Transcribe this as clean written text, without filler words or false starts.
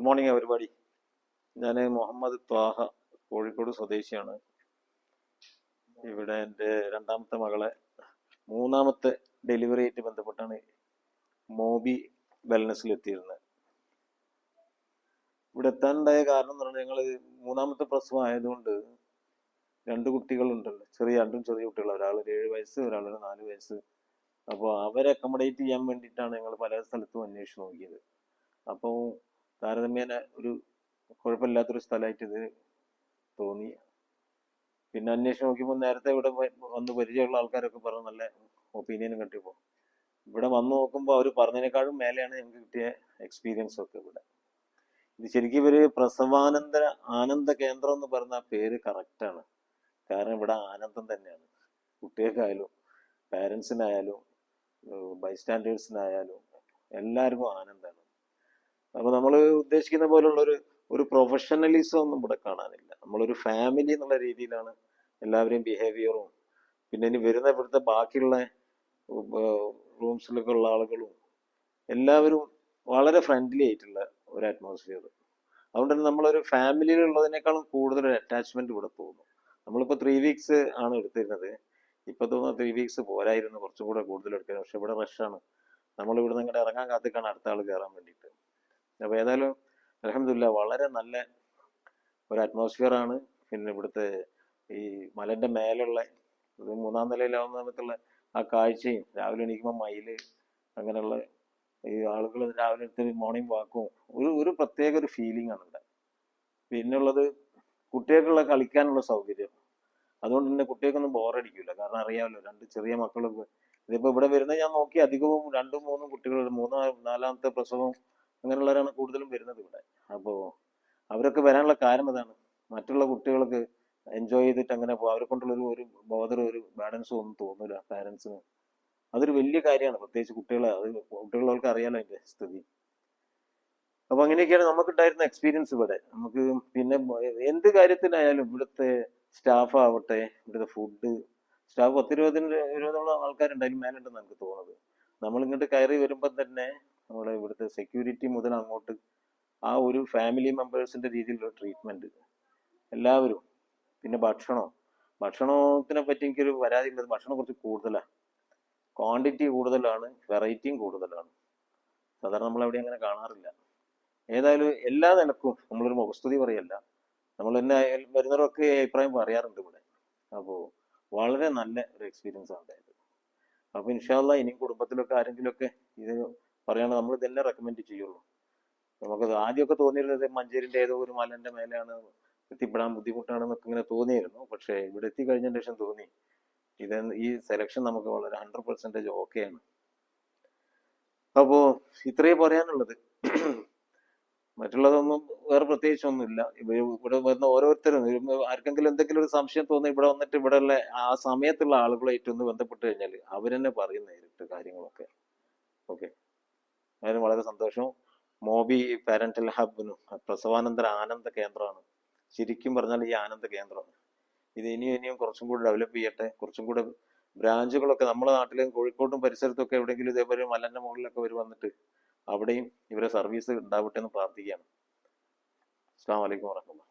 Good morning everybody. ഞാൻ മുഹമ്മദ് ത്വാഹ, കോഴിക്കോട് സ്വദേശിയാണ്. ഇവിടെ എൻ്റെ രണ്ടാമത്തെ മകളെ 3ാമത്തെ ഡെലിവറി ആയിട്ട് ബന്ധപ്പെട്ടാണ് മോബി വെൽനസ്സിലെത്തിയിരുന്നത്. ഇവിടെ എത്താനുണ്ടായ കാരണം എന്ന് പറഞ്ഞാൽ ഞങ്ങൾ 3ാമത്തെ പ്രസവം ആയതുകൊണ്ട് 2 കുട്ടികളുണ്ടല്ലോ, രണ്ടും ചെറിയ കുട്ടികൾ, ഒരാൾ 7 വയസ്സ്, ഒരാൾ 4 വയസ്സ്. അപ്പോൾ അവരെ അക്കോമഡേറ്റ് ചെയ്യാൻ വേണ്ടിയിട്ടാണ് ഞങ്ങൾ പല സ്ഥലത്തും അന്വേഷിച്ച് നോക്കിയത്. അപ്പോൾ താരതമ്യേന ഒരു കുഴപ്പമില്ലാത്തൊരു സ്ഥലമായിട്ട് ഇത് തോന്നി. പിന്നെ അന്വേഷിച്ച് നോക്കിയപ്പോൾ നേരത്തെ ഇവിടെ വന്ന് പരിചയമുള്ള ആൾക്കാരൊക്കെ പറഞ്ഞ് നല്ല ഒപ്പീനിയനും കിട്ടിയപ്പോൾ ഇവിടെ വന്ന് നോക്കുമ്പോൾ അവർ പറഞ്ഞതിനേക്കാളും മേലെയാണ് ഞങ്ങൾക്ക് കിട്ടിയ എക്സ്പീരിയൻസ് ഒക്കെ. ഇവിടെ ഇത് ശരിക്കും ഇവര് പ്രസവാനന്തര ആനന്ദ കേന്ദ്രം എന്ന് പറഞ്ഞ ആ പേര് കറക്റ്റാണ്. കാരണം ഇവിടെ ആനന്ദം തന്നെയാണ്. കുട്ടികൾക്കായാലും പാരൻസിനായാലും ബൈസ്റ്റാൻഡേഴ്സിനായാലും എല്ലാവർക്കും ആനന്ദമാണ്. അപ്പോൾ നമ്മൾ ഉദ്ദേശിക്കുന്ന പോലുള്ള ഒരു പ്രൊഫഷണലിസം ഒന്നും ഇവിടെ കാണാനില്ല. നമ്മളൊരു ഫാമിലി എന്നുള്ള രീതിയിലാണ് എല്ലാവരെയും ബിഹേവിയറും, പിന്നെ ഇനി വരുന്ന ഇവിടുത്തെ ബാക്കിയുള്ള റൂംസിലൊക്കെ ഉള്ള ആളുകളും എല്ലാവരും വളരെ ഫ്രണ്ട്ലി ആയിട്ടുള്ള ഒരു അറ്റ്മോസ്ഫിയർ. അതുകൊണ്ട് തന്നെ നമ്മളൊരു ഫാമിലിയിലുള്ളതിനേക്കാളും കൂടുതൽ ഒരു അറ്റാച്ച്മെന്റ് ഇവിടെ തോന്നും. നമ്മളിപ്പോൾ 3 വീക്സ് ആണ് എടുത്തിരുന്നത്. ഇപ്പൊ തോന്നുന്നു 3 വീക്സ് പോരായിരുന്നു, കുറച്ചും കൂടെ കൂടുതൽ എടുക്കുന്നത്. പക്ഷെ ഇവിടെ റഷാണ്. നമ്മൾ ഇവിടെ നിന്ന് ഇങ്ങോട്ട് ഇറങ്ങാൻ കാത്തിക്കാണ് അടുത്ത ആൾ കയറാൻ വേണ്ടിയിട്ട്. അപ്പോൾ ഏതായാലും അൽഹംദുലില്ലാഹ് വളരെ നല്ല ഒരു അറ്റ്മോസ്ഫിയർ ആണ്. പിന്നെ ഇവിടുത്തെ ഈ മലന്റെ മേലുള്ള ഒരു 3ാം നിലയിലാവുന്ന സമയത്തുള്ള ആ കാഴ്ചയും, രാവിലെ എണീക്കുമ്പോൾ മയില്, അങ്ങനെയുള്ള ഈ ആളുകൾ രാവിലെ എടുത്ത് മോർണിംഗ് വാക്കും, ഒരു പ്രത്യേക ഒരു ഫീലിംഗ് ആണ് ഇവിടെ. പിന്നെ ഉള്ളത് കുട്ടികൾക്കുള്ള കളിക്കാനുള്ള സൗകര്യം. അതുകൊണ്ട് തന്നെ കുട്ടികൾക്കൊന്നും ബോറടിക്കില്ല. കാരണം അറിയാമല്ലോ, 2 ചെറിയ മക്കളൊക്കെ ഇതിപ്പോ ഇവിടെ വരുന്നത് ഞാൻ നോക്കി അധികവും 2ഉം 3ഉം കുട്ടികൾ, 4ാമത്തെ പ്രസവം അങ്ങനെയുള്ളവരാണ് കൂടുതലും വരുന്നത് ഇവിടെ. അപ്പോൾ അവരൊക്കെ വരാനുള്ള കാരണം അതാണ്. മറ്റുള്ള കുട്ടികൾക്ക് എൻജോയ് ചെയ്തിട്ട് അങ്ങനെ പോകും. അവരെ കൊണ്ടുള്ള ഒരു ബോധറോ ഒരു ബാലൻസോ ഒന്നും തോന്നില്ല പാരൻസിന്. അതൊരു വലിയ കാര്യമാണ്, പ്രത്യേകിച്ച് കുട്ടികളെ. അത് കുട്ടികളവർക്ക് അറിയാലോ അതിന്റെ സ്ഥിതി. അപ്പൊ അങ്ങനെയൊക്കെയാണ് നമുക്കുണ്ടായിരുന്ന എക്സ്പീരിയൻസ് ഇവിടെ. നമുക്ക് പിന്നെ എന്ത് കാര്യത്തിനായാലും ഇവിടുത്തെ സ്റ്റാഫ് ആവട്ടെ, ഇവിടുത്തെ ഫുഡ്, സ്റ്റാഫ് 10-20 ആൾക്കാരുണ്ടായാലും മേലുണ്ടെന്ന് എനിക്ക് തോന്നുന്നത്. നമ്മൾ ഇങ്ങോട്ട് കയറി വരുമ്പോൾ തന്നെ നമ്മുടെ ഇവിടുത്തെ സെക്യൂരിറ്റി മുതൽ അങ്ങോട്ട് ആ ഒരു ഫാമിലി മെമ്പേഴ്സിന്റെ രീതിയിലുള്ള ട്രീറ്റ്മെന്റ് എല്ലാവരും. പിന്നെ ഭക്ഷണത്തിനെ പറ്റി എനിക്കൊരു പരാതി ഉള്ളത്, ഭക്ഷണം കുറച്ച് കൂടുതലാണ്, ക്വാണ്ടിറ്റി കൂടുതലാണ്, വെറൈറ്റിയും കൂടുതലാണ്. സാധാരണ നമ്മൾ അവിടെ അങ്ങനെ കാണാറില്ല. ഏതായാലും എല്ലാ നിലക്കും നമ്മളൊരു മുഖസ്തുതി പറയല്ല, നമ്മൾ തന്നെ വരുന്നവരൊക്കെ അഭിപ്രായം പറയാറുണ്ട് ഇവിടെ. അപ്പോൾ വളരെ നല്ല ഒരു എക്സ്പീരിയൻസ് ആണ് ഉണ്ടായത്. അപ്പോൾ ഇൻഷാ അല്ലാഹ് ഇനിയും കുടുംബത്തിലൊക്കെ ആരെങ്കിലുമൊക്കെ ഇത് പറയുകയാണെങ്കിൽ നമ്മൾ ഇതന്നെ റെക്കമെൻഡ് ചെയ്യുള്ളൂ. നമുക്കത് ആദ്യമൊക്കെ തോന്നിയിരുന്നത് മഞ്ചേരിന്റെ ഏതോ ഒരു മലന്റെ മേലെയാണ്, എത്തിപ്പെടാൻ ബുദ്ധിമുട്ടാണെന്നൊക്കെ ഇങ്ങനെ തോന്നിയിരുന്നു. പക്ഷെ ഇവിടെ എത്തിക്കഴിഞ്ഞതിന് ശേഷം തോന്നി ഈ സെലക്ഷൻ നമുക്ക് വളരെ 100% ഓക്കെയാണ്. അപ്പോ ഇത്രയേ പറയാനുള്ളത്. മറ്റുള്ളതൊന്നും വേറെ പ്രത്യേകിച്ചൊന്നുമില്ല. ഇവിടെ വരുന്ന ഓരോരുത്തരും ആർക്കെങ്കിലും എന്തെങ്കിലും ഒരു സംശയം തോന്നി ഇവിടെ വന്നിട്ട് ഇവിടെയുള്ള ആ സമയത്തുള്ള ആളുകളായിട്ട് ഒന്ന് ബന്ധപ്പെട്ട് കഴിഞ്ഞാൽ അവരെന്നെ പറയും നേരിട്ട് കാര്യങ്ങളൊക്കെ. ഓക്കെ, അതിന് വളരെ സന്തോഷം. മോബി പാരന്റൽ ഹബിനും പ്രസവാനന്തര ആനന്ദ കേന്ദ്രമാണ്. ശരിക്കും പറഞ്ഞാൽ ഈ ആനന്ദ കേന്ദ്രം ഇത് ഇനിയും കുറച്ചും കൂടി ഡെവലപ്പ് ചെയ്യട്ടെ. കുറച്ചും കൂടെ ബ്രാഞ്ചുകളൊക്കെ നമ്മുടെ നാട്ടിലും കോഴിക്കോട്ടും പരിസരത്തൊക്കെ എവിടെയെങ്കിലും ഇതേപോലെ മലന്റെ മുകളിലൊക്കെ വന്നിട്ട് അവിടെയും ഇവരെ സർവീസ് ഉണ്ടാവട്ടെ എന്ന് പ്രാർത്ഥിക്കുകയാണ്. അസ്സലാമു അലൈക്കും വറഹ്മത്തുള്ളാഹി.